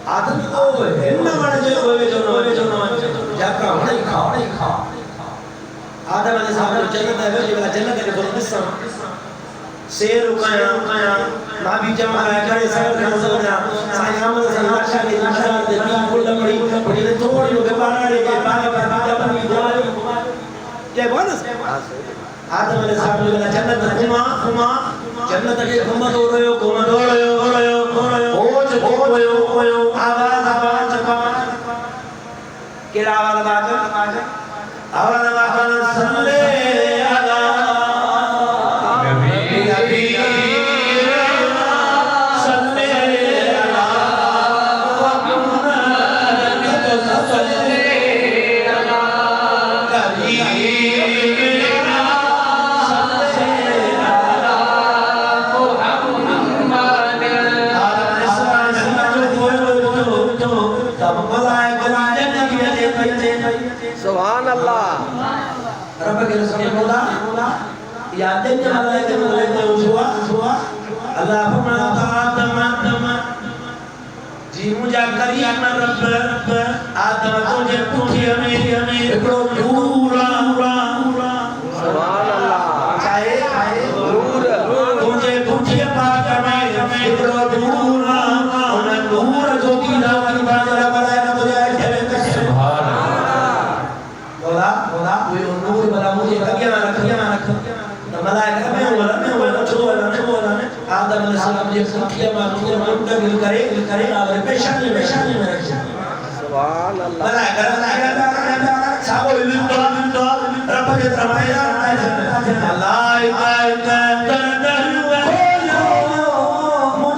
آدم کو ہننا مانے کوئی جو نہ جاکا ہونے کھا آدم علیہ السلام جو جنت ہے جو جنت ہے تو قسم سیر رکایا نابی جمع کرے سیر کھانا سکتا سائیں آمد سے ناشا کے نشار دے بین کل لکڑی پڑھے تھوڑی لوگ بارا لے کے بارا پر بیجا بنی دواری کیا بولس آدم علیہ السلام جو جنت کھما جنت کے کھما دو رہے ہو اوچ آواز کیڑا آواز آواز سنلے سبحان اللہ رب کے رسول مولا یادیں کہ ملائکہ ہوا اللہ فرمایا آدم جی مجھا کریم رب آدم تجھے پوچھی ہمیں اکڑو نورا سبحان اللہ چاہے تجھے پوچھی پاک ہمیں اکڑو نورا انہیں نور جو دینا کی باجرہ ملائکہ تجھے سبحان مولا کوئی نور بلا مجھے کیا نہ رکھ ملائکہ میں ہوا چھوڑا آدم علیہ السلام یہ کیا مانتا گل کرے آدھے پیشانی میں رکھ سبحان اللہ ملائکہ صاحب علم تو رب کے ترمائے اللہ